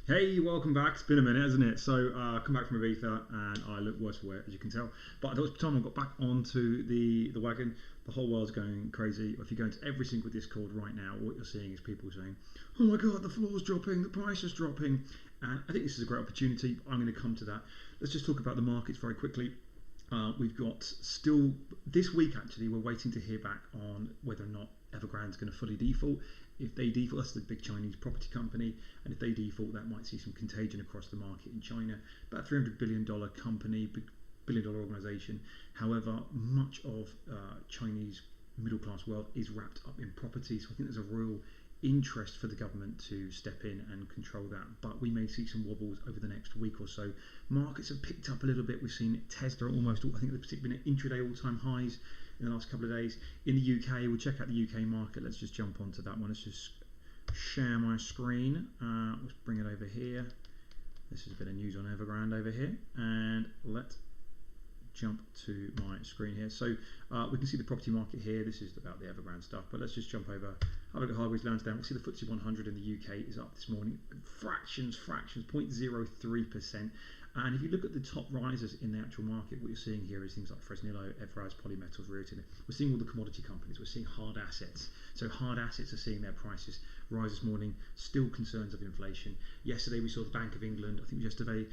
Hey, welcome back. It's been a minute, hasn't it? So, come back from Ibiza, and I look worse for wear, as you can tell. But by the time I got back onto the wagon, the whole world's going crazy. If you go into every single Discord right now, what you're seeing is people saying, "Oh my God, the floor's dropping, the price is dropping," and I think this is a great opportunity. I'm going to come to that. Let's just talk about the markets very quickly. We've got still this week actually. We're waiting to hear back on whether or not Evergrande's going to fully default. If they default, that's the big Chinese property company, and if they default, that might see some contagion across the market in China. About $300 billion company, billion-dollar organisation. However, much of Chinese middle-class wealth is wrapped up in property, so I think there's a real interest for the government to step in and control that, but we may see some wobbles over the next week or so. Markets have picked up a little bit. We've seen Tesla almost, I think they've particularly been at intraday all-time highs in the last couple of days. In the UK, we'll check out the UK market. Let's just jump onto that one. Let's just share my screen. Let's bring it over here. This is a bit of news on Evergrande over here, and let's jump to my screen here. So we can see the property market here. This is about the Evergrande stuff, but let's just jump over. Have a look at Hargreaves Lansdown. We'll see the FTSE 100 in the UK is up this morning. Fractions, 0.03%. And if you look at the top risers in the actual market, what you're seeing here is things like Fresnillo, Evraz, Polymetals, Rio Tinto. We're seeing all the commodity companies. We're seeing hard assets. So hard assets are seeing their prices rise this morning. Still concerns of inflation. Yesterday we saw the Bank of England. I think yesterday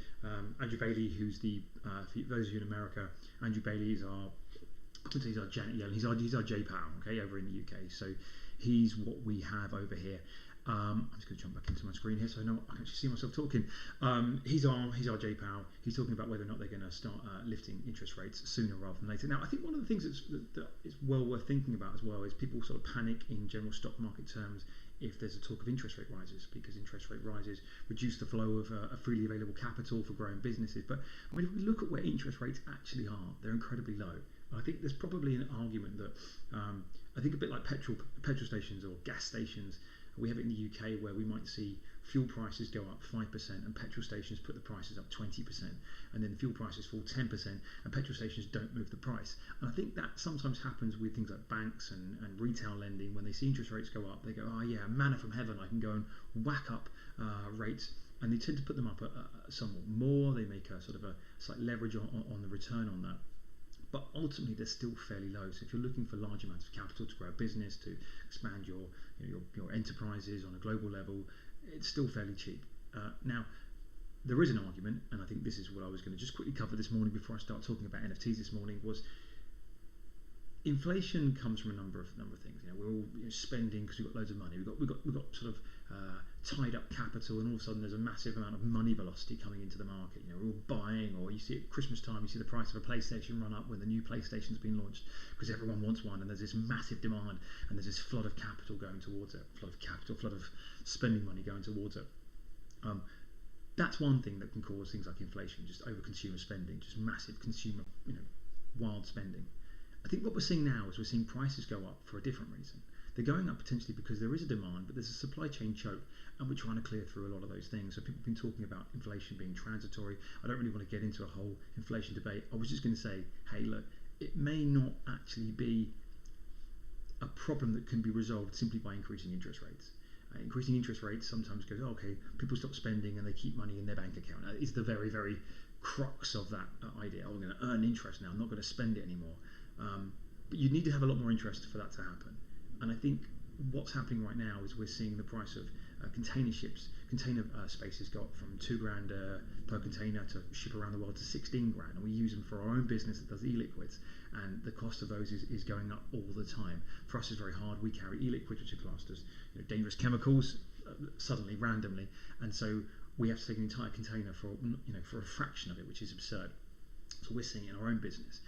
Andrew Bailey, who's the for those of you in America, Andrew Bailey is our, I would say he's our Janet Yellen. He's our J Powell, okay, over in the UK. So he's what we have over here. I'm just going to jump back into my screen here so I know I can actually see myself talking. He's our J Powell. He's talking about whether or not they're going to start lifting interest rates sooner rather than later. Now, I think one of the things that is well worth thinking about as well is people sort of panic in general stock market terms if there's a talk of interest rate rises, because interest rate rises reduce the flow of freely available capital for growing businesses. But I mean, if we look at where interest rates actually are, they're incredibly low. I think there's probably an argument that I think a bit like petrol stations or gas stations. We have it in the UK where we might see fuel prices go up 5% and petrol stations put the prices up 20%, and then fuel prices fall 10% and petrol stations don't move the price. And I think that sometimes happens with things like banks and retail lending. When they see interest rates go up, they go, oh yeah, manna from heaven, I can go and whack up rates, and they tend to put them up somewhat more. They make a sort of a slight leverage on the return on that. But ultimately they're still fairly low. So if you're looking for large amounts of capital to grow a business, to expand your enterprises on a global level, it's still fairly cheap. Now, there is an argument, and I think this is what I was going to just quickly cover this morning before I start talking about NFTs this morning, was inflation comes from a number of things. We're all spending because we've got loads of money. We've got sort of tied up capital, and all of a sudden there's a massive amount of money velocity coming into the market. We're all buying, or you see at Christmas time, you see the price of a PlayStation run up when the new PlayStation's been launched because everyone wants one, and there's this massive demand, and there's this flood of capital going towards it, flood of spending money going towards it. That's one thing that can cause things like inflation, just over consumer spending, just massive consumer, wild spending. I think what we're seeing now is we're seeing prices go up for a different reason. They're going up potentially because there is a demand, but there's a supply chain choke, and we're trying to clear through a lot of those things. So people have been talking about inflation being transitory. I don't really want to get into a whole inflation debate. I was just going to say, hey, look, it may not actually be a problem that can be resolved simply by increasing interest rates. Increasing interest rates sometimes goes, okay, people stop spending and they keep money in their bank account. It's the very, very crux of that idea. I'm going to earn interest now, I'm not going to spend it anymore. But you need to have a lot more interest for that to happen. And I think what's happening right now is we're seeing the price of container spaces go up from $2,000 per container to ship around the world to $16,000, and we use them for our own business that does e-liquids, and the cost of those is going up all the time. For us, it's very hard. We carry e-liquids, which are classed as dangerous chemicals, suddenly, randomly, and so we have to take an entire container for a fraction of it, which is absurd. So we're seeing it in our own business.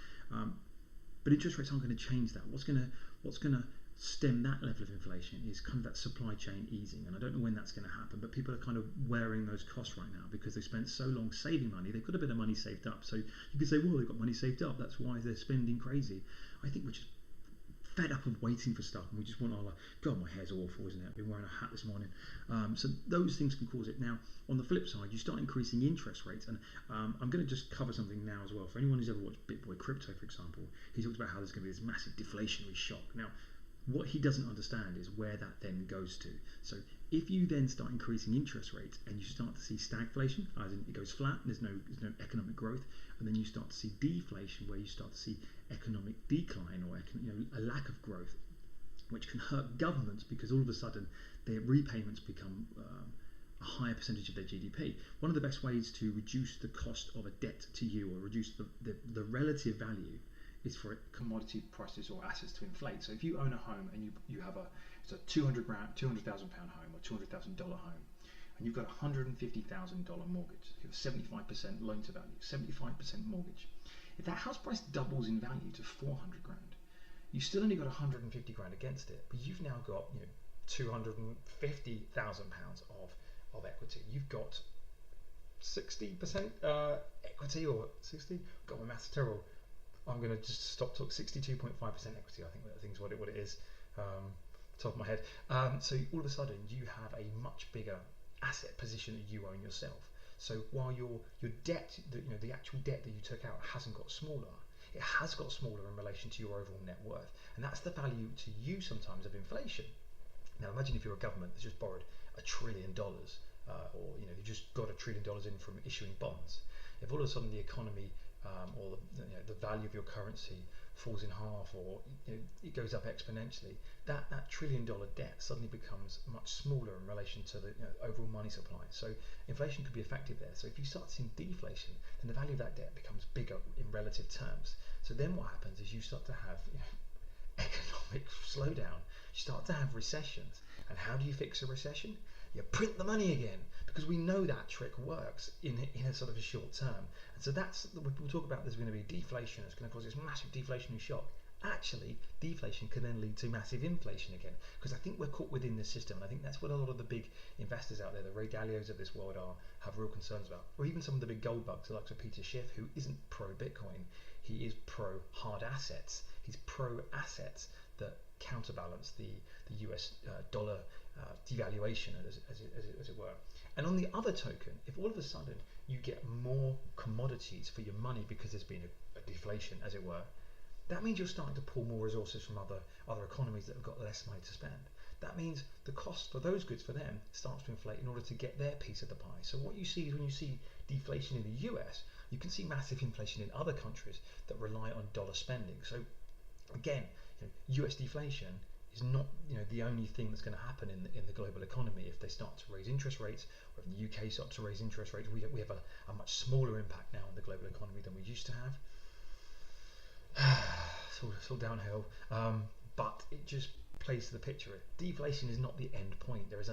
But interest rates aren't going to change that. What's going to stem that level of inflation is kind of that supply chain easing, and I don't know when that's going to happen, but people are kind of wearing those costs right now because they spent so long saving money. They've got a bit of money saved up, so you could say, well, they've got money saved up, that's why they're spending crazy. I think we're just fed up of waiting for stuff, and we just want our God, my hair's awful, isn't it? I've been wearing a hat this morning. So those things can cause it. Now, on the flip side, you start increasing interest rates, and I'm going to just cover something now as well. For anyone who's ever watched BitBoy Crypto, for example, he talks about how there's going to be this massive deflationary shock. Now, what he doesn't understand is where that then goes to. So if you then start increasing interest rates and you start to see stagflation, as in it goes flat, there's no economic growth, and then you start to see deflation, where you start to see economic decline or a lack of growth, which can hurt governments because all of a sudden their repayments become a higher percentage of their GDP. One of the best ways to reduce the cost of a debt to you, or reduce the relative value, is for commodity prices or assets to inflate. So if you own a home and you have a £200,000 home or $200,000 home, and you've got a $150,000 mortgage, you have a 75% loan to value, 75% mortgage. If that house price doubles in value to 400 grand, you still only got 150 grand against it, but you've now got £250,000 of equity. You've got 60% equity, or 60. God, my maths is terrible. I'm going to just stop talking. 62.5% equity, I think is what it is, top of my head. So all of a sudden you have a much bigger asset position that you own yourself. So while your debt, the actual debt that you took out hasn't got smaller, it has got smaller in relation to your overall net worth, and that's the value to you sometimes of inflation. Now imagine if you're a government that's just borrowed $1 trillion, or you just got $1 trillion in from issuing bonds. If all of a sudden the economy or the value of your currency falls in half, or it goes up exponentially, that $1 trillion debt suddenly becomes much smaller in relation to the overall money supply. So inflation could be effective there. So if you start seeing deflation, then the value of that debt becomes bigger in relative terms. So then what happens is you start to have economic slowdown. You start to have recessions. And how do you fix a recession? You print the money again, because we know that trick works in a sort of a short term. And so we'll talk about there's going to be deflation. It's going to cause this massive deflationary shock. Actually, deflation can then lead to massive inflation again, because I think we're caught within this system, and I think that's what a lot of the big investors out there, the Ray Dalios of this world, have real concerns about. Or even some of the big gold bugs, like Peter Schiff, who isn't pro Bitcoin. He is pro hard assets. He's pro assets that counterbalance the US dollar devaluation, as it were. And on the other token, if all of a sudden you get more commodities for your money because there's been a deflation, as it were, that means you're starting to pull more resources from other economies that have got less money to spend. That means the cost for those goods for them starts to inflate in order to get their piece of the pie. So what you see is, when you see deflation in the US, you can see massive inflation in other countries that rely on dollar spending. So again, US deflation is not the only thing that's going to happen in the global economy. If they start to raise interest rates, or if the UK starts to raise interest rates, we have a much smaller impact now on the global economy than we used to have. It's all downhill, but it just plays to the picture. Deflation is not the end point. There's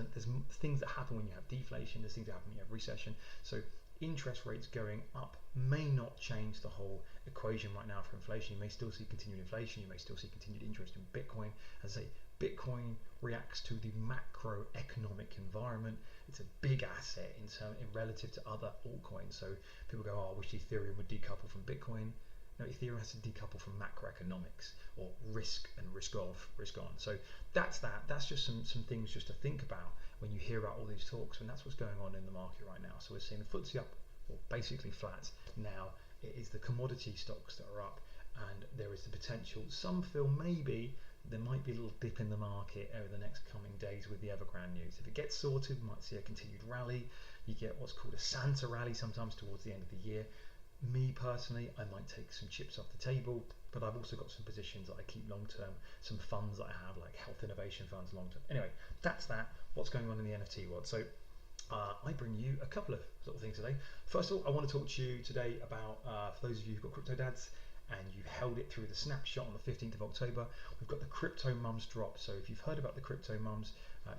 things that happen when you have deflation. There's things that happen when you have recession. So interest rates going up may not change the whole equation right now for inflation. You may still see continued inflation. You may still see continued interest in Bitcoin. As I say, Bitcoin reacts to the macroeconomic environment. It's a big asset in relative to other altcoins. So people go, "Oh, I wish Ethereum would decouple from Bitcoin." No, Ethereum has to decouple from macroeconomics, or risk and risk on. So that's that. That's just some things just to think about when you hear about all these talks, and that's what's going on in the market right now. So we're seeing the FTSE up, or basically flat. Now it is the commodity stocks that are up, and there is the potential. Some feel maybe there might be a little dip in the market over the next coming days with the Evergrande news. If it gets sorted, we might see a continued rally. You get what's called a Santa rally sometimes towards the end of the year. Me personally, I might take some chips off the table, but I've also got some positions that I keep long term, some funds that I have, like health innovation funds long term. Anyway, that's what's going on in the NFT world. So I bring you a couple of little things today. First of all, I want to talk to you today about, for those of you who've got Cryptodads and you've held it through the snapshot on the 15th of October, we've got the Cryptomoms drop. So if you've heard about the Cryptomoms,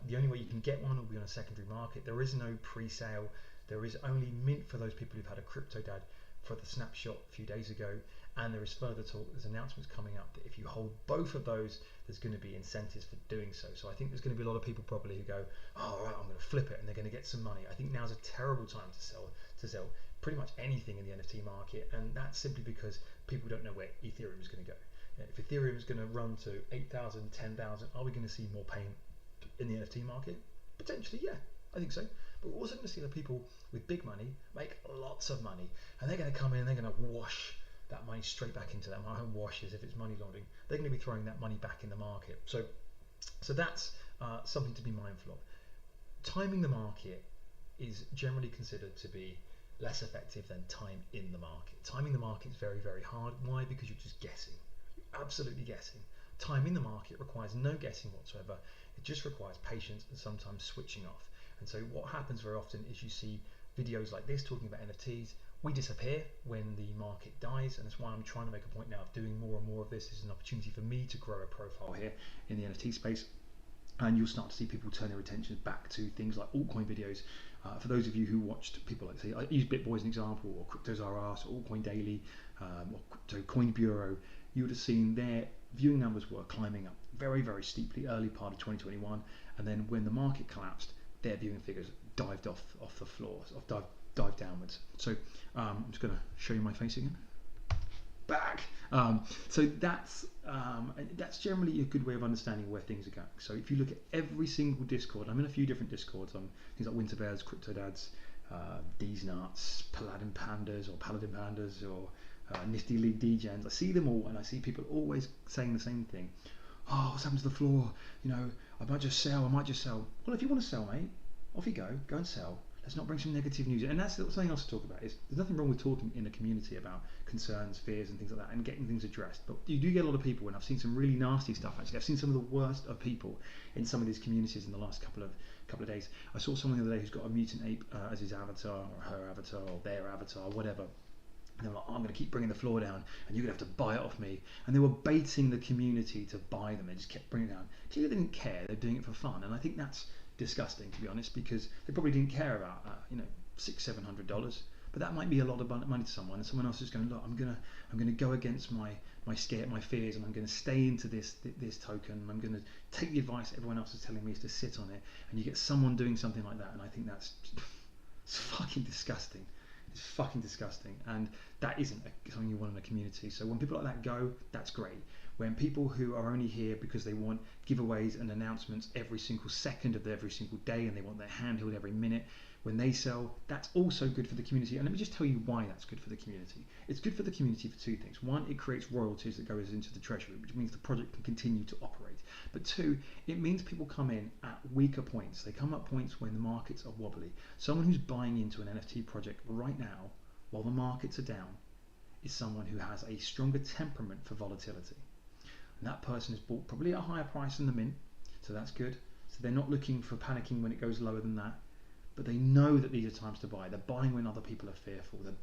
the only way you can get one will be on a secondary market. There is no pre-sale. There is only mint for those people who've had a Cryptodad for the snapshot a few days ago, and there is further talk, there's announcements coming up that if you hold both of those, there's going to be incentives for doing so. So I think there's going to be a lot of people probably who go, "Oh, all right, I'm going to flip it," and they're going to get some money. I think now's a terrible time to sell pretty much anything in the NFT market, and that's simply because people don't know where Ethereum is going to go. If Ethereum is going to run to 8,000, 10,000, are we going to see more pain in the NFT market? Potentially, yeah, I think so. But we're also going to see the people with big money make lots of money, and they're going to come in and they're going to wash that money straight back into them. I don't wash as if it's money laundering. They're going to be throwing that money back in the market. So that's something to be mindful of. timing the market is generally considered to be less effective than time in the market. Timing the market is very, very hard. Why? Because you're just guessing. You're absolutely guessing. Timing the market requires no guessing whatsoever. It just requires patience and sometimes switching off. And so what happens very often is you see videos like this talking about NFTs. We disappear when the market dies, and that's why I'm trying to make a point now of doing more and more of this. This is an opportunity for me to grow a profile here in the NFT space, and you'll start to see people turn their attention back to things like altcoin videos. For those of you who watched people like, say, I use BitBoy as an example, or Cryptos R Us, or Altcoin Daily, or Crypto Coin Bureau, you would have seen their viewing numbers were climbing up very, very steeply early part of 2021, and then when the market collapsed, their viewing figures dived off the floor, dive downwards. So I'm just going to show you my face again. Back. So that's generally a good way of understanding where things are going. So if you look at every single Discord, I'm in a few different Discords. Things like Winter Bears, Cryptodads, D's Nuts, Paladin Pandas, or Nifty League DGens. I see them all, and I see people always saying the same thing. Oh, what's happened to the floor? You know, I might just sell. Well, if you want to sell, mate, off you go. Go and sell. Let's not bring some negative news. And that's something else to talk about. There's nothing wrong with talking in the community about concerns, fears, and things like that, and getting things addressed. But you do get a lot of people, and I've seen some really nasty stuff. Actually, I've seen some of the worst of people in some of these communities in the last couple of days. I saw someone the other day who's got a mutant ape as his avatar, or her avatar, or their avatar, whatever. And they were like, oh, I'm going to keep bringing the floor down, and you're going to have to buy it off me. And they were baiting the community to buy them. They just kept bringing it down. Clearly, they didn't care. They're doing it for fun, and I think that's disgusting, to be honest, because they probably didn't care about $600-700, but that might be a lot of money to someone, and someone else is going, look, I'm gonna go against my fears, and I'm going to stay into this token. I'm going to take the advice everyone else is telling me is to sit on it, and you get someone doing something like that, and I think that's it's fucking disgusting. It's fucking disgusting, and that isn't something you want in a community. So when people like that go, that's great. When people who are only here because they want giveaways and announcements every single second of every single day, and they want their hand held every minute, when they sell, that's also good for the community. And let me just tell you why that's good for the community. It's good for the community for two things. One, it creates royalties that goes into the treasury, which means the project can continue to operate. But two, it means people come in at weaker points. They come at points when the markets are wobbly. Someone who's buying into an NFT project right now, while the markets are down, is someone who has a stronger temperament for volatility. And that person is bought probably at a higher price than the mint, so that's good. So they're not looking for panicking when it goes lower than that, but they know that these are times to buy. They're buying when other people are fearful. They're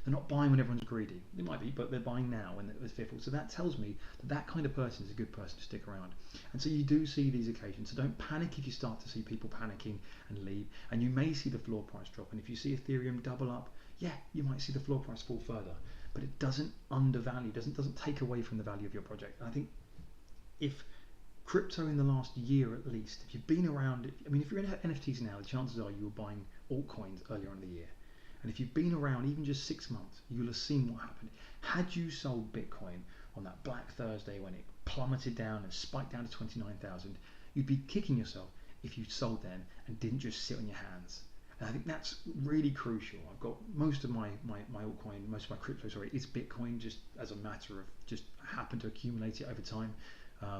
not buying when everyone's greedy. They might be, but they're buying now when they're fearful. So that tells me that kind of person is a good person to stick around. And so you do see these occasions. So don't panic if you start to see people panicking and leave. And you may see the floor price drop. And if you see Ethereum double up, yeah, you might see the floor price fall further. But it doesn't undervalue, doesn't take away from the value of your project. And I think if crypto in the last year at least, if you've been around, if you're in NFTs now, the chances are you were buying altcoins earlier in the year. And if you've been around even just 6 months, you'll have seen what happened. Had you sold Bitcoin on that Black Thursday when it plummeted down and spiked down to 29,000, you'd be kicking yourself if you sold then and didn't just sit on your hands. And I think that's really crucial. I've got most of my altcoin, most of my crypto, is Bitcoin, just as a matter of just happen to accumulate it over time. I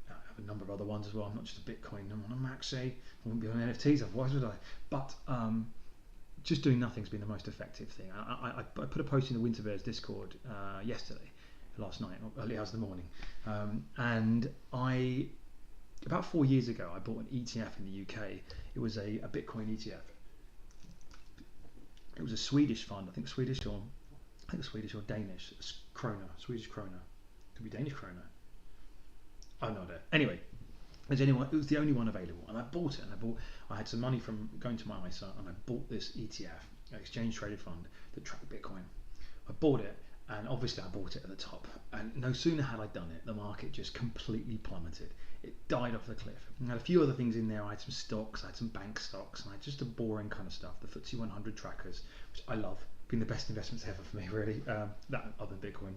have a number of other ones as well. I'm not just a Bitcoin. I'm on a Maxi. I wouldn't be on NFTs, otherwise would I? But just doing nothing's been the most effective thing. I put a post in the Winter Bears Discord last night, or early hours of the morning, and about 4 years ago, I bought an ETF in the UK. It was a Bitcoin ETF. It was a Swedish fund, I think Swedish or Danish krona, Swedish krona, could be Danish krona. I don't know. Anyway, it was the only one available, and I bought it. And I had some money from going to my ISA, and I bought this ETF, an exchange traded fund that tracked Bitcoin. I bought it, and obviously I bought it at the top. And no sooner had I done it, the market just completely plummeted. It died off the cliff. I had a few other things in there. I had some stocks, I had some bank stocks, and I had just the boring kind of stuff, the FTSE 100 trackers, which I love. Been the best investments ever for me, really. That other than Bitcoin.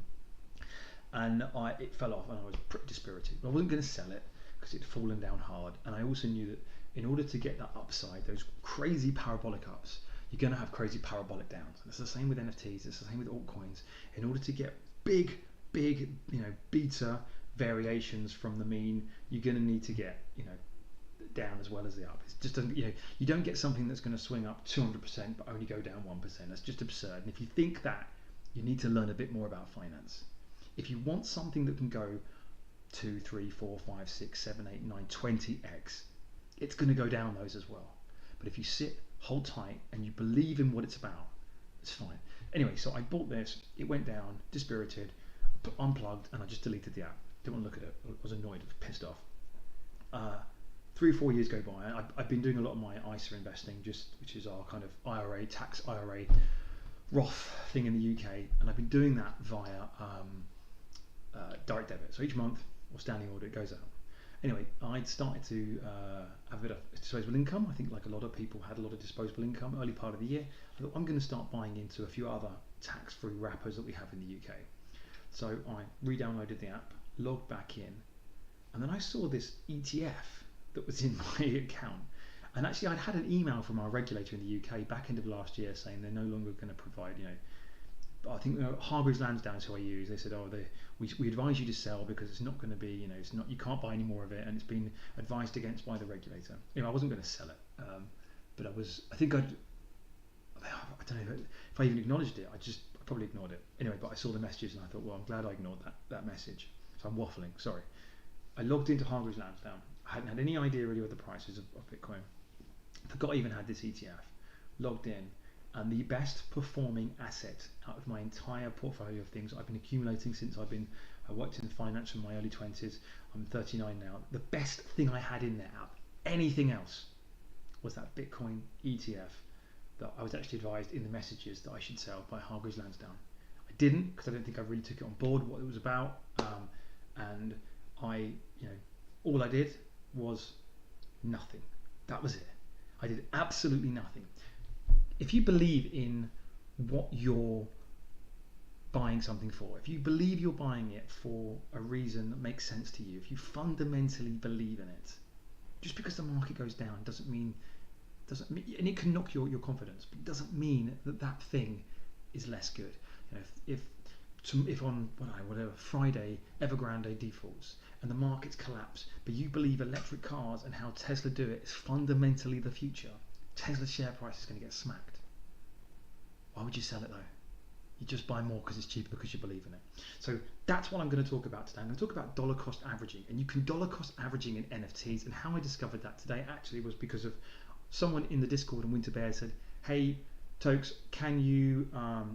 And it fell off, and I was pretty dispirited. I wasn't going to sell it because it had fallen down hard, and I also knew that in order to get that upside, those crazy parabolic ups, you're going to have crazy parabolic downs. And it's the same with NFTs. It's the same with altcoins. In order to get big, beta variations from the mean, you're going to need to get down as well as the up. It just doesn't, you don't get something that's going to swing up 200% but only go down 1%. That's just absurd. And if you think that, you need to learn a bit more about finance. If you want something that can go 2, 3, 4, 5, 6, 7, 8, 9, 20x, it's going to go down those as well. But if you sit, hold tight, and you believe in what it's about, it's fine. Anyway, so I bought this, it went down, dispirited, unplugged, and I just deleted the app. Didn't want to look at it. I was annoyed, pissed off. 3 or 4 years go by. I've been doing a lot of my ISA investing, which is our kind of IRA, tax IRA, Roth thing in the UK, and I've been doing that via direct debit. So each month, or standing order, it goes out. Anyway, I'd started to have a bit of disposable income. I think like a lot of people had a lot of disposable income early part of the year. I thought I'm going to start buying into a few other tax-free wrappers that we have in the UK. So I re-downloaded the app, logged back in, and then I saw this ETF that was in my account. And actually I'd had an email from our regulator in the UK back end of last year saying they're no longer going to provide, I think Hargreaves Lansdown is who I use. They said, we advise you to sell because it's not going to be, it's not, you can't buy any more of it, and it's been advised against by the regulator. I wasn't going to sell it, but I don't know if I even acknowledged it. I probably ignored it. Anyway, but I saw the messages and I thought, well, I'm glad I ignored that message. So I'm waffling, sorry. I logged into Hargreaves Lansdown. I hadn't had any idea really what the prices of Bitcoin. Forgot I even had this ETF. Logged in, and the best performing asset out of my entire portfolio of things I've been accumulating since I worked in finance in my early 20s. I'm 39 now. The best thing I had in there, out of anything else, was that Bitcoin ETF that I was actually advised in the messages that I should sell by Hargreaves Lansdown. I didn't, because I don't think I really took it on board what it was about, and all I did was nothing. That was it. I did absolutely nothing. If you believe in what you're buying something for, if you believe you're buying it for a reason that makes sense to you, if you fundamentally believe in it, just because the market goes down doesn't mean, and it can knock your confidence, but it doesn't mean that thing is less good. If on whatever Friday Evergrande defaults and the markets collapse, but you believe electric cars and how Tesla do it is fundamentally the future, Tesla's share price is going to get smacked. Why would you sell it though? You just buy more because it's cheaper, because you believe in it. So that's what I'm going to talk about today. I'm going to talk about dollar cost averaging, and you can dollar cost averaging in NFTs. And how I discovered that today actually was because of someone in the Discord on Winter Bear said, hey Tokes, can you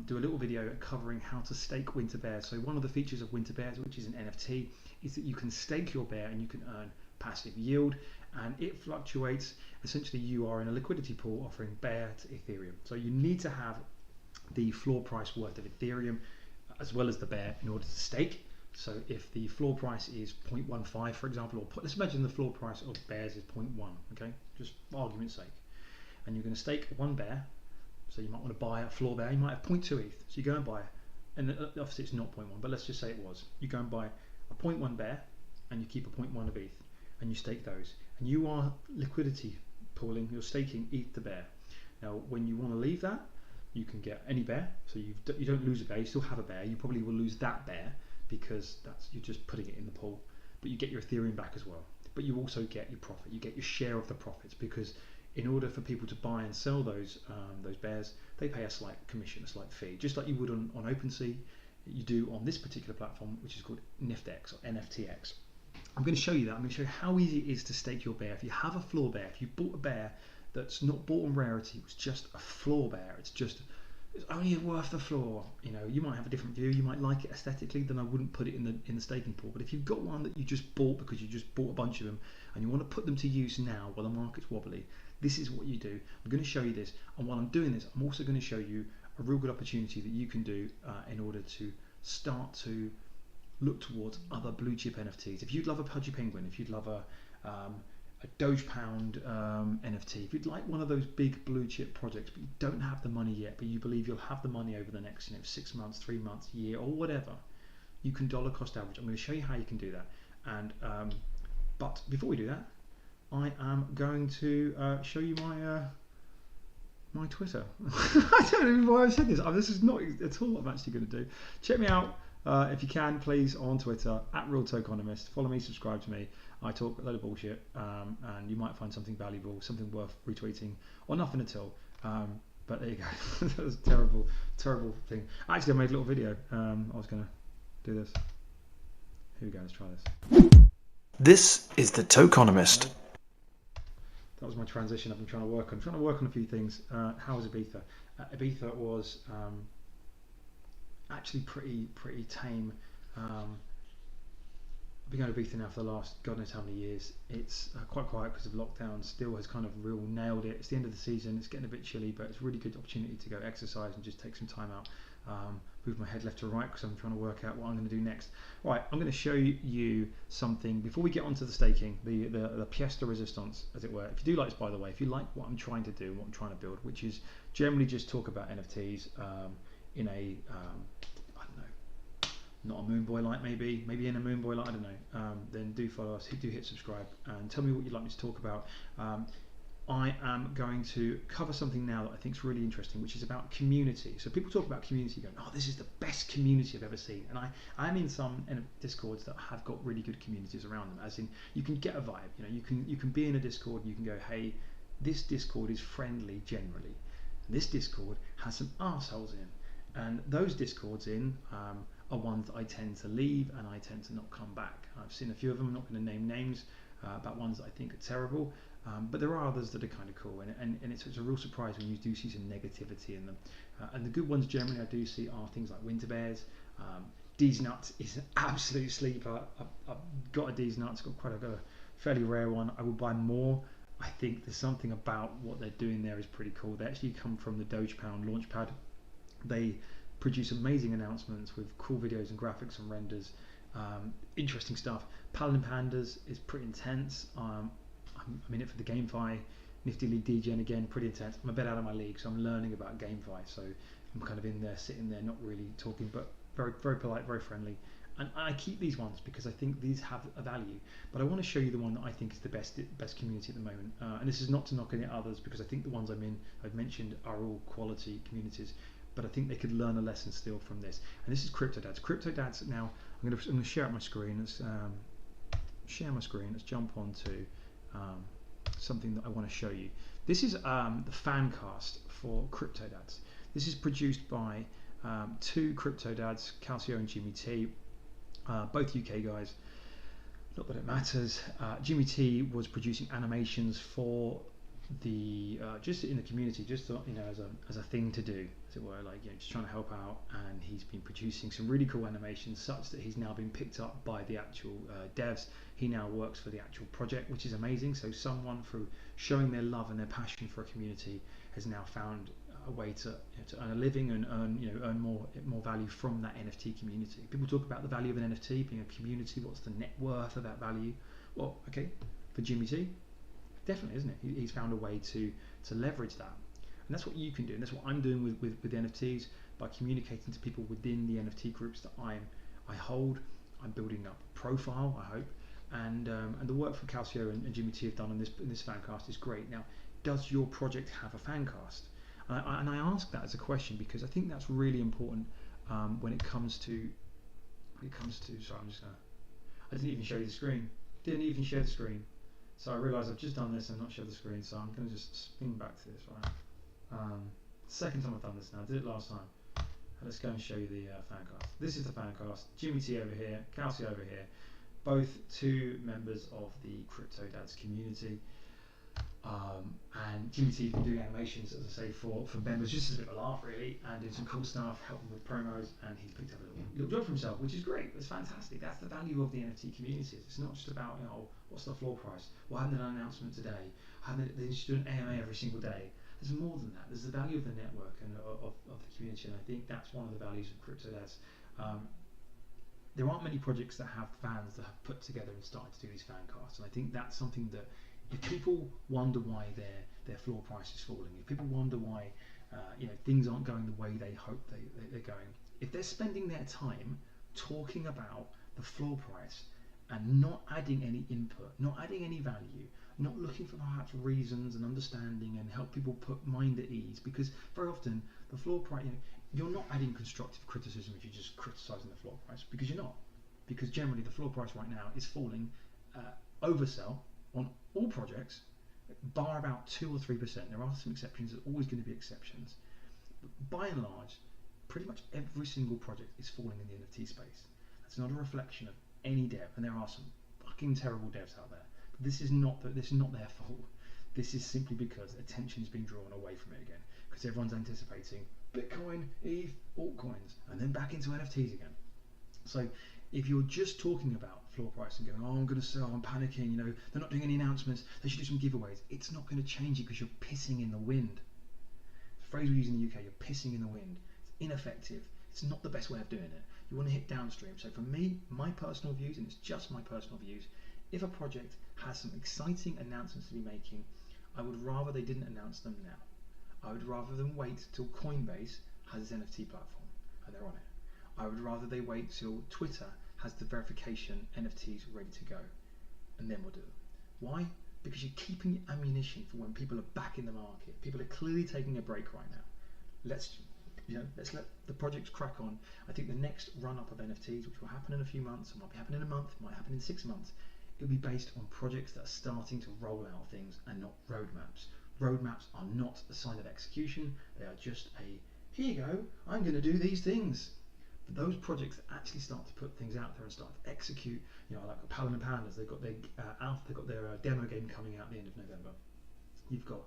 do a little video covering how to stake Winter Bears? So one of the features of Winter Bears, which is an NFT, is that you can stake your bear and you can earn passive yield, and it fluctuates. Essentially you are in a liquidity pool offering bear to Ethereum. So you need to have the floor price worth of Ethereum as well as the bear in order to stake. So if the floor price is 0.15, for example, or let's imagine the floor price of bears is 0.1, okay, just for argument's sake, and you're going to stake one bear. So you might want to buy a floor bear. You might have 0.2 ETH. So you go and buy it, and obviously it's not 0.1, but let's just say it was. You go and buy a 0.1 bear, and you keep a 0.1 of ETH, and you stake those, and you are liquidity pooling. You're staking ETH to bear. Now, when you want to leave that, you can get any bear. So you don't lose a bear. You still have a bear. You probably will lose that bear because you're just putting it in the pool, but you get your Ethereum back as well. But you also get your profit. You get your share of the profits, because in order for people to buy and sell those bears, they pay a slight commission, a slight fee, just like you would on OpenSea. You do on this particular platform, which is called NFTX or NFTX. I'm going to show you that. I'm going to show you how easy it is to stake your bear. If you have a floor bear, if you bought a bear that's not bought on rarity, it's just a floor bear, it's only worth the floor. You might have a different view, you might like it aesthetically, then I wouldn't put it in the staking pool. But if you've got one that you just bought because you just bought a bunch of them and you want to put them to use now while the market's wobbly, this is what you do. I'm going to show you this, and while I'm doing this, I'm also going to show you a real good opportunity that you can do in order to start to look towards other blue chip NFTs. If you'd love a Pudgy Penguin, if you'd love a Doge Pound NFT, if you'd like one of those big blue chip projects, but you don't have the money yet, but you believe you'll have the money over the next 6 months, 3 months, year, or whatever, you can dollar cost average. I'm going to show you how you can do that. And but before we do that, I am going to show you my Twitter. I don't know why I said this. This is not at all what I'm actually going to do. Check me out If you can, please, on Twitter, @RealTokenomist, follow me, subscribe to me. I talk a load of bullshit, and you might find something valuable, something worth retweeting, or nothing at all. But there you go. That was a terrible thing. Actually, I made a little video. I was going to do this. Here we go, let's try this. This is the Tokenomist. That was my transition I've been trying to work on. I'm trying to work on a few things. How was Ibiza? Ibiza was actually pretty tame. I've been going to Ibiza now for the last God knows how many years. It's quite quiet because of lockdown. Still has kind of real nailed it. It's the end of the season. It's getting a bit chilly, but it's a really good opportunity to go exercise and just take some time out. Move my head left to right because I'm trying to work out what I'm going to do next. Right, I'm going to show you something before we get onto the staking, the pièce de résistance, as it were. If you do like this, by the way, if you like what I'm trying to do, what I'm trying to build, which is generally just talk about NFTs in a I don't know, not a moon boy light, maybe in a moon boy light, I don't know. Then do follow us, do hit subscribe, and tell me what you'd like me to talk about. I am going to cover something now that I think is really interesting, which is about community. So people talk about community going, oh, this is the best community I've ever seen. And I'm in some Discords that have got really good communities around them, as in you can get a vibe. You can be in a Discord and you can go, hey, this Discord is friendly generally. And this Discord has some arseholes in. And those Discords are ones that I tend to leave and I tend to not come back. I've seen a few of them, I'm not going to name names, about ones that I think are terrible. But there are others that are kind of cool, and it's a real surprise when you do see some negativity in them. And the good ones generally I do see are things like Winter Bears. D's Nuts is an absolute sleeper. I've got a D's Nuts, got a fairly rare one. I will buy more. I think there's something about what they're doing there is pretty cool. They actually come from the Dogepound launchpad. They produce amazing announcements with cool videos and graphics and renders. Interesting stuff. Paladin Pandas is pretty intense. I'm in it for the GameFi, Nifty League DGen again, pretty intense. I'm a bit out of my league, so I'm learning about GameFi, so I'm kind of in there, sitting there, not really talking, but very, very polite, very friendly. And I keep these ones because I think these have a value. But I want to show you the one that I think is the best community at the moment. And this is not to knock any others, because I think the ones I've mentioned are all quality communities. But I think they could learn a lesson still from this. And this is Cryptodads. Cryptodads. Now I'm going to share out my screen. Let's share my screen. Let's jump on to something that I want to show you. This is the fan cast for Cryptodads. This is produced by two Cryptodads, Calcio and Jimmy T, both UK guys. Not that it matters. Jimmy T was producing animations for the just in the community, just as a thing to do, as it were, just trying to help out. And he's been producing some really cool animations, such that he's now been picked up by the actual devs. He now works for the actual project, which is amazing. So someone, through showing their love and their passion for a community, has now found a way to earn a living and earn more value from that NFT community. People talk about the value of an NFT being a community. What's the net worth of that value? Well, okay, for Jimmy T, definitely, isn't it? He's found a way to leverage that, and that's what you can do, and that's what I'm doing with NFTs, by communicating to people within the NFT groups that I hold. I'm building up a profile, I hope, and the work for Calcio and Jimmy T have done in this fan cast is great. Now, does your project have a fan cast? And I ask that as a question because I think that's really important when it comes to. Sorry, I didn't even show you the screen. Didn't even share the screen. So I realise I've just done this and not shared the screen, so I'm going to just spin back to this, right? Second time I've done this now, I did it last time. Let's go and show you the fan cast. This is the fan cast. Jimmy T over here, Calcio over here, both two members of the Cryptodads community. And Jimmy T's been doing animations, as I say, for members, just as a bit of a laugh, really, and doing some cool stuff, helping with promos, and he's picked up a little job for himself, which is great. It's fantastic. That's the value of the NFT communities. It's not just about, what's the floor price? Well, I haven't done an announcement today. They just do an AMA every single day. There's more than that. There's the value of the network and of the community, and I think that's one of the values of Cryptodads. There aren't many projects that have fans that have put together and started to do these fan casts, and I think that's something that, if people wonder why their floor price is falling, if people wonder why things aren't going the way they hope they're going, if they're spending their time talking about the floor price and not adding any input, not adding any value, not looking for perhaps reasons and understanding and help people put mind at ease, because very often the floor price, you're not adding constructive criticism if you're just criticising the floor price, because you're not. Because generally the floor price right now is falling oversell on all projects, bar about 2 or 3%. There are some exceptions, there's always going to be exceptions. But by and large, pretty much every single project is falling in the NFT space. That's not a reflection of any dev, and there are some fucking terrible devs out there. But this is not their fault. This is simply because attention is being drawn away from it again, because everyone's anticipating Bitcoin, ETH, altcoins, and then back into NFTs again. So if you're just talking about floor price and going, oh, I'm going to sell, I'm panicking, you know, they're not doing any announcements, they should do some giveaways, it's not going to change it because you're pissing in the wind. The phrase we use in the UK, you're pissing in the wind. It's ineffective. It's not the best way of doing it. You want to hit downstream. So for me, my personal views, and it's just my personal views, if a project has some exciting announcements to be making, I would rather they didn't announce them now. I would rather them wait till Coinbase has its NFT platform and they're on it. I would rather they wait till Twitter has the verification NFTs ready to go, and then we'll do it. Why? Because you're keeping your ammunition for when people are back in the market. People are clearly taking a break right now. Let's let the projects crack on. I think the next run up of NFTs, which will happen in a few months, it might be happening in a month, it might happen in 6 months, it'll be based on projects that are starting to roll out things and not roadmaps. Roadmaps are not a sign of execution, they are just a, here you go, I'm going to do these things. But those projects that actually start to put things out there and start to execute, you know, like Palin and Pandas, they've got their demo game coming out at the end of November. You've got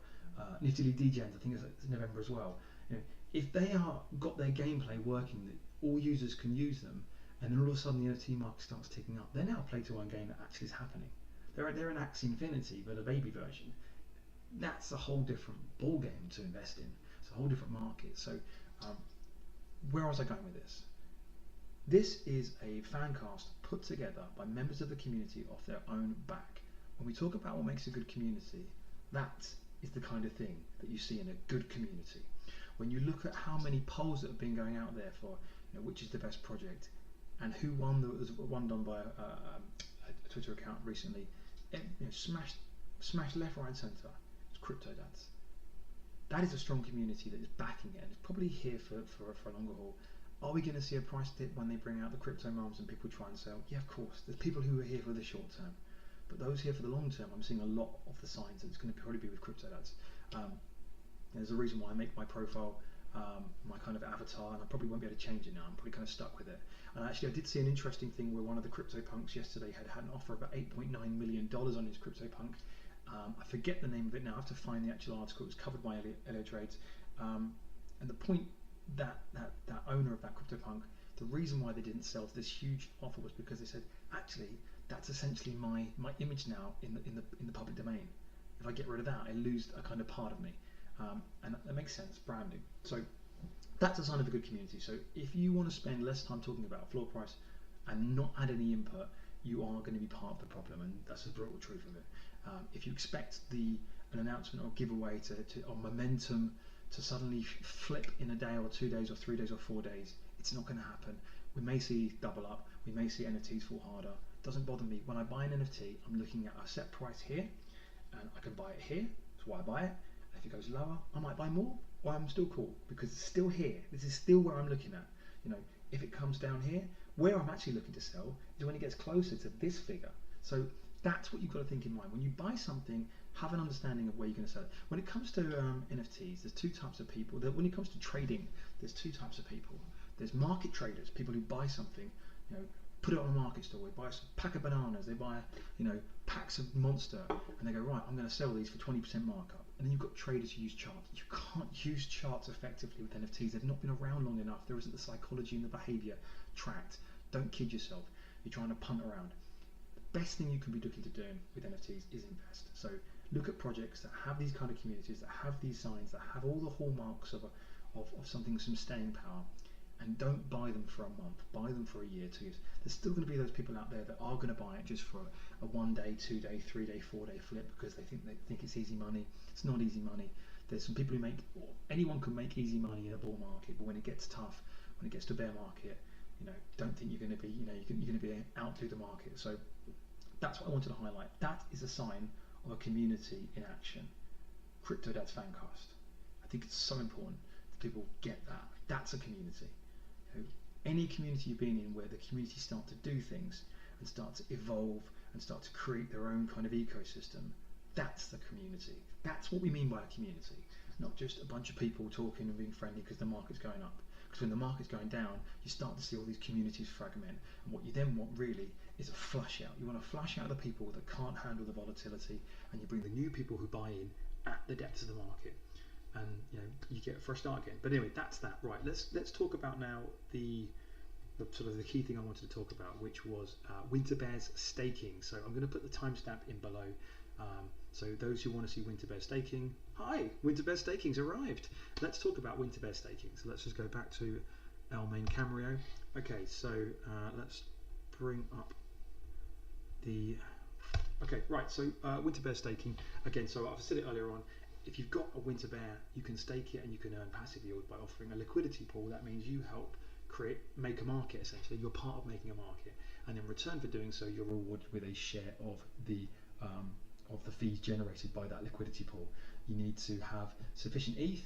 Nifty Degens, I think it's November as well. You know, if they are got their gameplay working, that all users can use them, and then all of a sudden the NFT market starts ticking up, they're now a play-to-earn game that actually is happening. They're an Axie Infinity, but a baby version. That's a whole different ball game to invest in. It's a whole different market. So, where was I going with this? This is a fan cast put together by members of the community off their own back. When we talk about what makes a good community, that is the kind of thing that you see in a good community. When you look at how many polls that have been going out there for, you know, which is the best project, and who won, there was one done by a Twitter account recently, you know, smashed left, right, and centre. It's Cryptodads. That is a strong community that is backing it, and it's probably here for a longer haul. Are we going to see a price dip when they bring out the Cryptomoms and people try and sell? Yeah, of course. There's people who are here for the short term, but those here for the long term, I'm seeing a lot of the signs that it's going to probably be with Cryptodads. There's a reason why I make my profile my kind of avatar, and I probably won't be able to change it now. I'm probably kind of stuck with it. And actually, I did see an interesting thing where one of the CryptoPunks yesterday had an offer of about $8.9 million on his CryptoPunk. I forget the name of it now. I have to find the actual article. It was covered by Elliot Trades. And the point that owner of that CryptoPunk, the reason why they didn't sell to this huge offer was because they said, actually, that's essentially my image now in the public domain. If I get rid of that, I lose a kind of part of me. And that makes sense, branding. So that's a sign of a good community. So if you want to spend less time talking about floor price and not add any input, you are going to be part of the problem, and that's the brutal truth of it. If you expect an announcement or giveaway or momentum to suddenly flip in a day or 2 days or 3 days or 4 days, it's not going to happen. We may see double up, we may see NFTs fall harder. It doesn't bother me. When I buy an NFT, I'm looking at a set price here, and I can buy it here, that's why I buy it. If it goes lower, I might buy more, or I'm still cool because it's still here. This is still where I'm looking at. You know, if it comes down here, where I'm actually looking to sell is when it gets closer to this figure. So that's what you've got to think in mind. When you buy something, have an understanding of where you're going to sell it. When it comes to NFTs, there's two types of people. When it comes to trading, there's two types of people. There's market traders, people who buy something, you know, put it on a market store, they buy a pack of bananas, they buy, you know, packs of Monster, and they go, right, I'm going to sell these for 20% markup. And then you've got traders who use charts. You can't use charts effectively with NFTs. They've not been around long enough. There isn't the psychology and the behavior tracked. Don't kid yourself. You're trying to punt around. The best thing you can be looking to do with NFTs is invest. So look at projects that have these kind of communities, that have these signs, that have all the hallmarks of something, some staying power. And don't buy them for a month, buy them for a year, 2 years. There's still going to be those people out there that are going to buy it just for a 1 day, 2 day, 3 day, 4 day flip because they think it's easy money. It's not easy money. There's some people who anyone can make easy money in a bull market, but when it gets tough, when it gets to a bear market, you know, don't think you're going to be, you know, you're going to be out through the market. So that's what I wanted to highlight. That is a sign of a community in action. Cryptodads Fancast. I think it's so important. people get that. That's a community. You know, any community you've been in where the community start to do things and start to evolve and start to create their own kind of ecosystem, that's the community. That's what we mean by a community, not just a bunch of people talking and being friendly because the market's going up. Because when the market's going down, you start to see all these communities fragment, and what you then want really is a flush out. You want to flush out the people that can't handle the volatility, and you bring the new people who buy in at the depths of the market, and you get a fresh start again. But anyway, that's that. Right, let's talk about now the sort of the key thing I wanted to talk about, which was Winter Bear's staking. So I'm going to put the timestamp in below. So those who want to see Winter Bear staking, hi, Winter Bear staking's arrived. Let's talk about Winter Bear staking. So let's just go back to our main Cameo. Okay, so let's bring up the. Okay, right. So Winter Bear staking again. So I've said it earlier on. If you've got a Winter Bear, you can stake it and you can earn passive yield by offering a liquidity pool. That means you help make a market essentially. You're part of making a market, and in return for doing so, you're rewarded with a share of the fees generated by that liquidity pool. You need to have sufficient ETH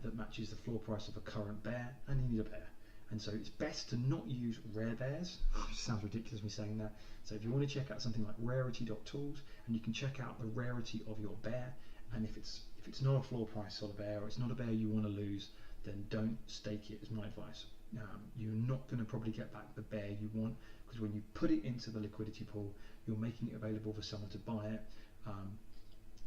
that matches the floor price of a current bear, and you need a bear. And so it's best to not use rare bears. It sounds ridiculous me saying that. So if you want to check out something like rarity.tools, and you can check out the rarity of your bear, and if it's not a floor price sort of bear, or it's not a bear you want to lose, then don't stake it, is my advice. You're not going to probably get back the bear you want, because when you put it into the liquidity pool, you're making it available for someone to buy it.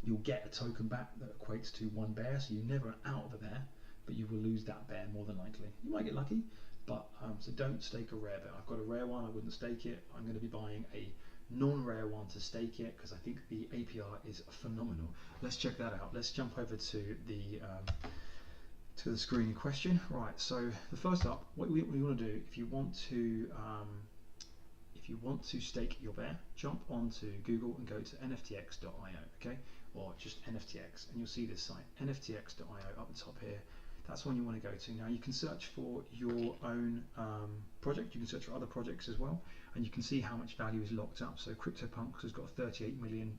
You'll get a token back that equates to one bear, so you're never out of a bear, but you will lose that bear more than likely. You might get lucky, but so don't stake a rare bear. I've got a rare one, I wouldn't stake it. I'm going to be buying a non-rare one to stake it because I think the APR is phenomenal. Let's check that out. Let's jump over to the screen in question. Right, so the first up, what we want to do, if you want to stake your bear, jump onto Google and go to NFTX.io, okay, or just NFTX, and you'll see this site, NFTX.io up the top here. That's one you want to go to. Now you can search for your own project, you can search for other projects as well, and you can see how much value is locked up. So CryptoPunks has got $38 million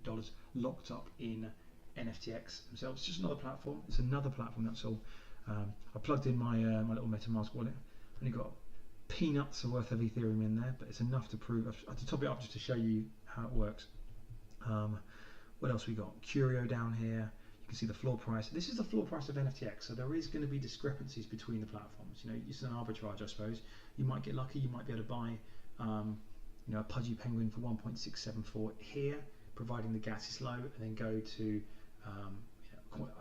locked up in NFTX themselves. It's just another platform. It's another platform, that's all. I plugged in my my little MetaMask wallet, and you got peanuts worth of Ethereum in there, but it's enough to prove. I had to top it up just to show you how it works. What else we got? Curio down here. You can see the floor price. This is the floor price of NFTX, so there is going to be discrepancies between the platforms. It's an arbitrage, I suppose. You might get lucky. You might be able to buy, a pudgy penguin for 1.674 here, providing the gas is low, and then go to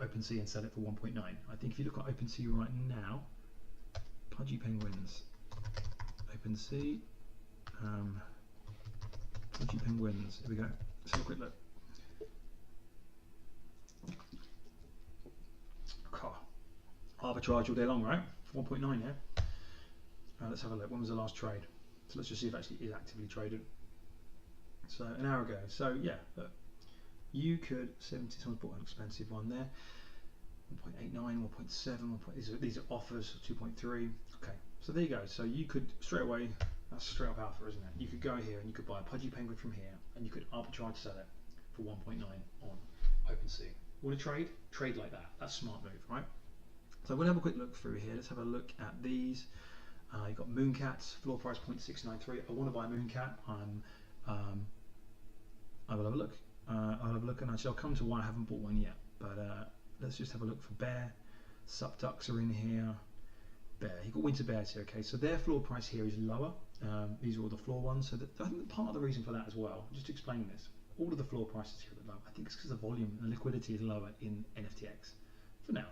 OpenSea and sell it for 1.9. I think if you look at OpenSea right now, pudgy penguins, OpenSea, pudgy penguins. Here we go. Let's have a quick look. Arbitrage all day long, right? 1.9, yeah. Let's have a look. When was the last trade? So let's just see if it actually is actively traded. So an hour ago. So yeah, look, you could 70. Someone's bought an expensive one there. 1.89, 1.7. These are offers. 2.3. Okay. So there you go. So you could straight away. That's straight up alpha, isn't it? You could go here and you could buy a pudgy penguin from here, and you could arbitrage sell it for 1.9 on OpenSea. Want to trade? Trade like that. That's a smart move, right? So we'll have a quick look through here. Let's have a look at these. You've got Mooncats, floor price 0.693. I want to buy a Mooncat. I will have a look. I'll have a look, and actually I'll come to why I haven't bought one yet. But let's just have a look for Bear. Sup Ducks are in here. Bear. You've got Winter Bears here. Okay, so their floor price here is lower. These are all the floor ones. So I think part of the reason for that as well, just to explain this, all of the floor prices here are low. I think it's because the volume and liquidity is lower in NFTX for now.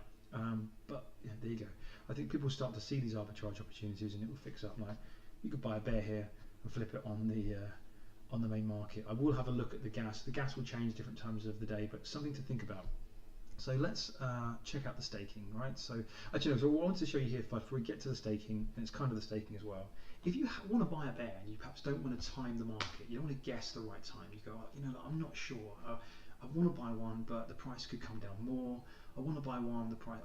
But yeah, there you go. I think people start to see these arbitrage opportunities, and it will fix up. Like you could buy a bear here and flip it on the main market. I will have a look at the gas. The gas will change different times of the day, but something to think about. So let's check out the staking, right? So actually, so what I want to show you here first before we get to the staking, and it's kind of the staking as well. If you want to buy a bear and you perhaps don't want to time the market, you don't want to guess the right time. You go, I'm not sure. I want to buy one, but the price could come down more. I want to buy one, the price.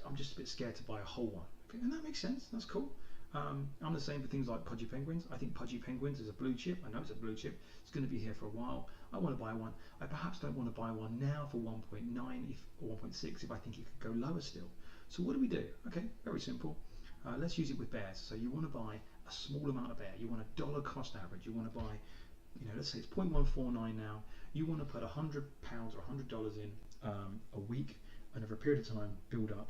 I'm just a bit scared to buy a whole one. Okay, and that makes sense. That's cool. I'm the same for things like pudgy penguins. I think pudgy penguins is a blue chip. I know it's a blue chip. It's going to be here for a while. I want to buy one. I perhaps don't want to buy one now for 1.9 or 1.6 if I think it could go lower still. So what do we do? Okay, very simple. Let's use it with bears. So you want to buy a small amount of bear. You want a dollar cost average. You want to buy, let's say it's 0.149 now. You want to put £100 or $100 in a week, and over a period of time build up,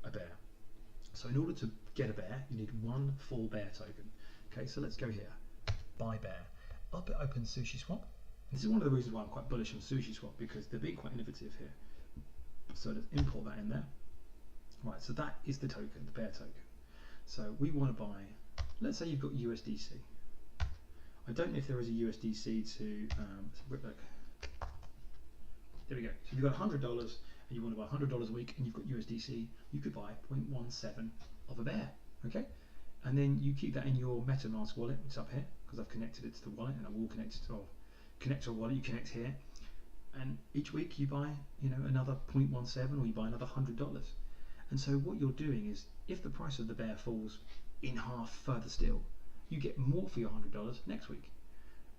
a bear. So in order to get a bear, you need one full bear token. Okay, so let's go here. Buy bear. Up it opens SushiSwap. This is one of the reasons why I'm quite bullish on SushiSwap, because they're being quite innovative here. So let's import that in there. Right, so that is the token, the bear token. So we want to buy, let's say you've got USDC. I don't know if there is a USDC to, let's have a quick look. There we go. So if you've got $100 and you want to buy $100 a week and you've got USDC, you could buy 0.17 of a bear, okay? And then you keep that in your MetaMask wallet. It's up here because I've connected it to the wallet, and I will connect it to a wallet. You connect here, and each week you buy, another 0.17, or you buy another $100. And so what you're doing is, if the price of the bear falls in half further still, you get more for your $100 next week.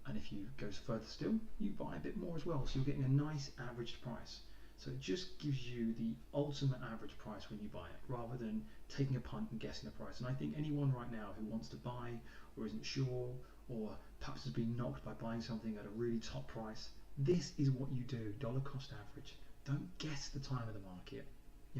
And if you goes further still, you buy a bit more as well. So you're getting a nice averaged price. So it just gives you the ultimate average price when you buy it, rather than taking a punt and guessing the price. And I think anyone right now who wants to buy, or isn't sure, or perhaps has been knocked by buying something at a really top price, this is what you do, dollar cost average. Don't guess the time of the market,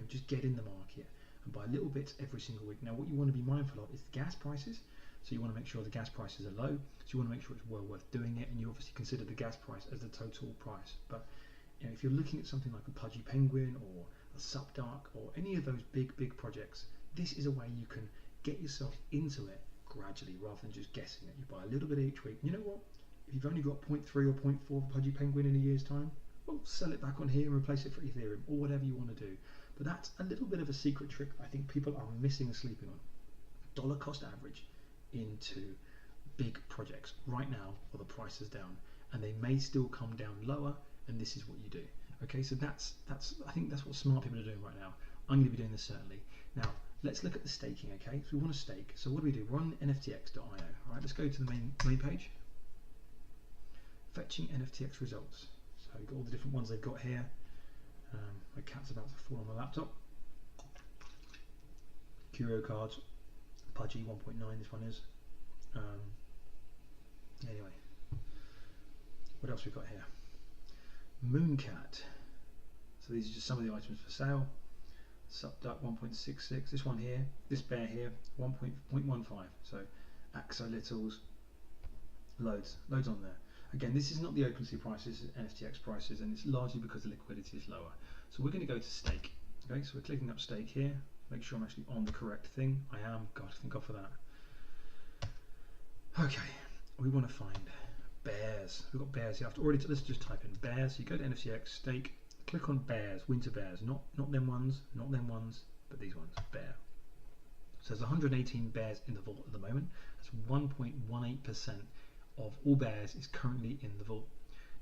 just get in the market and buy little bits every single week. Now what you want to be mindful of is the gas prices. So you want to make sure the gas prices are low, so you want to make sure it's well worth doing it, and you obviously consider the gas price as the total price. But if you're looking at something like a Pudgy Penguin or a Subdark or any of those big projects, this is a way you can get yourself into it gradually, rather than just guessing it. You buy a little bit each week. You know what? If you've only got 0.3 or 0.4 of Pudgy Penguin in a year's time, well, sell it back on here and replace it for Ethereum, or whatever you want to do. But that's a little bit of a secret trick I think people are missing and sleeping on. Dollar cost average into big projects. Right now, well, the price is down, and they may still come down lower, and this is what you do. Okay, so that's I think that's what smart people are doing right now. I'm going to be doing this certainly. Now let's look at the staking. Okay, so we want to stake. So what do? We're on NFTX.io. All right, let's go to the main page. Fetching NFTX results. So we've got all the different ones they've got here. My cat's about to fall on my laptop. Curio cards. Pudgy 1.9, this one is. Anyway, what else we've got here? Mooncat. So these are just some of the items for sale. Subduct 1.66. This one here, this bear here, 1.15. So axolotls, loads on there. Again, this is not the OpenSea prices, NFTX prices, and it's largely because the liquidity is lower. So we're going to go to stake. Okay, so we're clicking up stake here. Make sure I'm actually on the correct thing. I am. God, thank God for that. Okay, we want to find bears. We've got bears here. Let's just type in bears. So you go to NFTX, stake, click on bears, winter bears. Not them ones, but these ones, bear. So there's 118 bears in the vault at the moment. That's 1.18% of all bears is currently in the vault.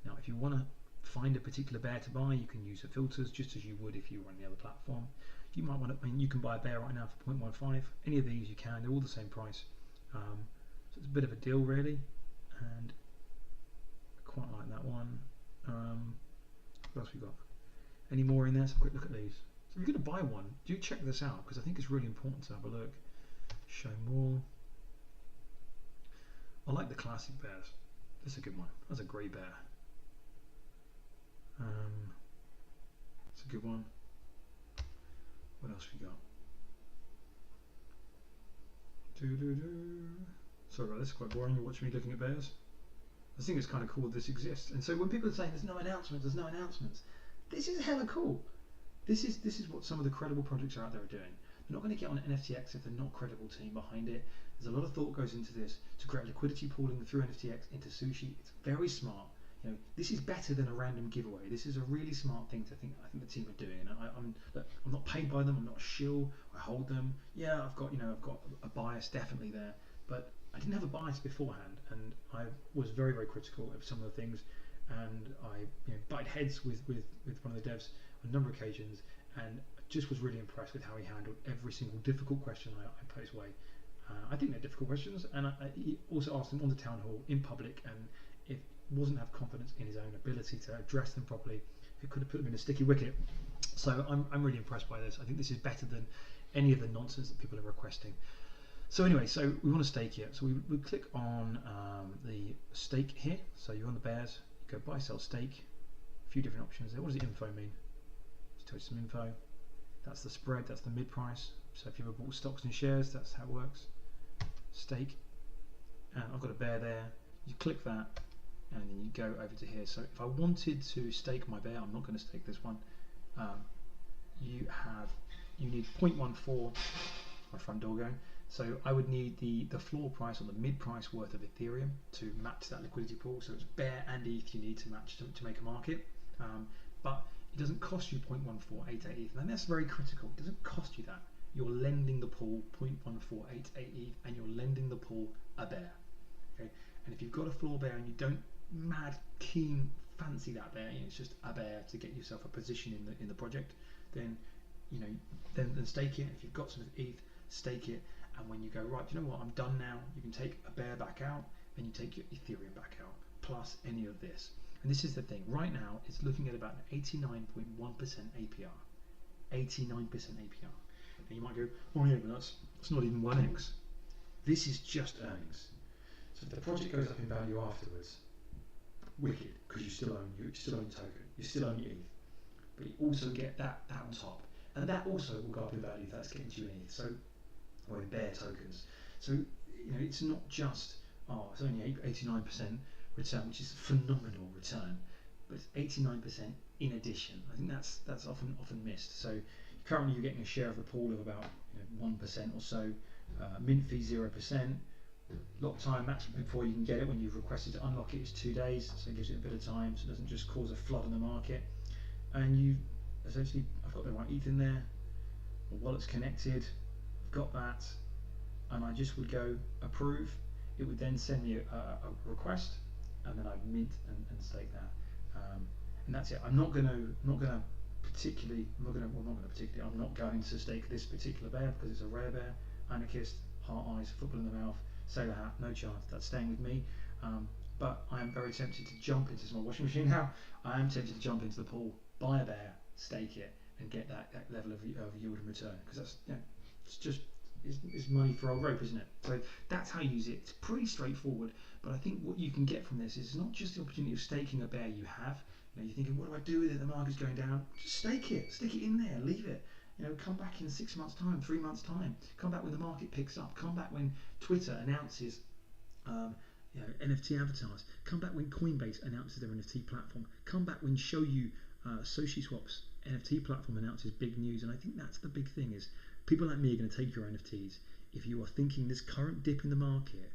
Now, if you want to find a particular bear to buy, you can use the filters just as you would if you were on the other platform. You might want to, you can buy a bear right now for 0.15. Any of these you can, they're all the same price. So it's a bit of a deal really, and I quite like that one. What else we got? Any more in there? So quick look at these. So if you're going to buy one, do check this out, because I think it's really important to have a look. Show more. I like the classic bears. That's a good one. That's a grey bear. It's a good one. What else we got? Sorry about this, it's quite boring. You're watching me looking at bears. I think it's kind of cool this exists. And so when people are saying there's no announcements, this is hella cool. This is what some of the credible projects out there are doing. They're not going to get on NFTX if they're not credible team behind it. There's a lot of thought goes into this to create liquidity pooling through NFTX into Sushi. It's very smart. This is better than a random giveaway. This is a really smart thing I think the team are doing. And I'm not paid by them. I'm not a shill. I hold them. Yeah, I've got a bias definitely there, but I didn't have a bias beforehand, and I was very critical of some of the things, and I butted heads with one of the devs on a number of occasions, and just was really impressed with how he handled every single difficult question I put his way. I think they're difficult questions, and he also asked them on the town hall in public, and if wasn't have confidence in his own ability to address them properly, it could have put him in a sticky wicket. So I'm really impressed by this. I think this is better than any of the nonsense that people are requesting. So anyway, so we want to stake it. So we click on the stake here. So you're on the bears, you go buy, sell, stake. A few different options there. What does the info mean? Let's tell you some info. That's the spread, that's the mid price. So if you ever bought stocks and shares, that's how it works. Stake. And I've got a bear there. You click that and then you go over to here. So if I wanted to stake my bear, I'm not going to stake this one. You need 0.14, my front door going. So I would need the floor price or the mid price worth of Ethereum to match that liquidity pool. So it's bear and ETH you need to match to make a market. But it doesn't cost you 0.1488 ETH. And that's very critical. It doesn't cost you that. You're lending the pool 0.1488 ETH and you're lending the pool a bear. Okay? And if you've got a floor bear and you don't fancy that bear, it's just a bear to get yourself a position in the project, then then stake it. If you've got some ETH, stake it. And when you go, right, do you know what, I'm done now, you can take a bear back out and you take your Ethereum back out, plus any of this. And this is the thing, right now it's looking at about an 89.1% APR. 89% APR. And you might go, oh yeah, but that's not even 1x. This is just earnings. So if the project goes up in value afterwards, wicked, because you still own your token, you still own your ETH. But you also get that on top. And that also will go up in value if that's getting to you in ETH. So, or in bear tokens. So it's not just it's only 89% return, which is a phenomenal return, but it's 89% in addition. I think that's often missed. So currently you're getting a share of the pool of about 1% or so, mint fee 0%. Lock time maximum before you can get it. When you've requested to unlock it is 2 days, so it gives it a bit of time, so it doesn't just cause a flood on the market. And you essentially, I've got the right ETH in there, my wallet's connected, I've got that, and I just would go approve. It would then send me a request, and then I'd mint and stake that, and that's it. I'm not going to stake this particular bear because it's a rare bear. Anarchist, heart eyes, football in the mouth, sailor hat, no chance. That's staying with me. But I am very tempted to jump into my washing machine now. I am tempted to jump into the pool, buy a bear, stake it, and get that level of yield and return, because that's it's just it's money for old rope, isn't it? So that's how you use it. It's pretty straightforward, but I think what you can get from this is not just the opportunity of staking a bear you have. You're thinking, what do I do with it? The market's going down. Just stake it in there, leave it. Come back in 6 months' time, 3 months' time. Come back when the market picks up. Come back when Twitter announces NFT avatars. Come back when Coinbase announces their NFT platform. Come back when SushiSwap's NFT platform announces big news. And I think that's the big thing, is people like me are going to take your NFTs if you are thinking this current dip in the market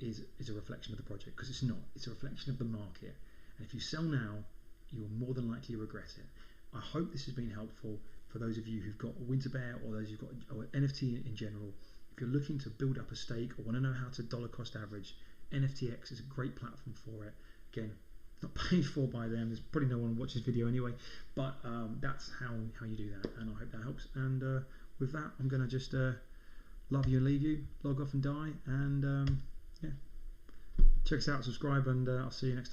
is a reflection of the project, because it's not. It's a reflection of the market. And if you sell now, you will more than likely regret it. I hope this has been helpful for those of you who've got a winter bear, or those who've got NFT in general. If you're looking to build up a stake or want to know how to dollar cost average, NFTX is a great platform for it. Again, not paid for by them. There's probably no one who watches this video anyway, but that's how you do that, and I hope that helps. And with that, I'm going to just love you and leave you, log off and die, and check us out, subscribe, and I'll see you next time.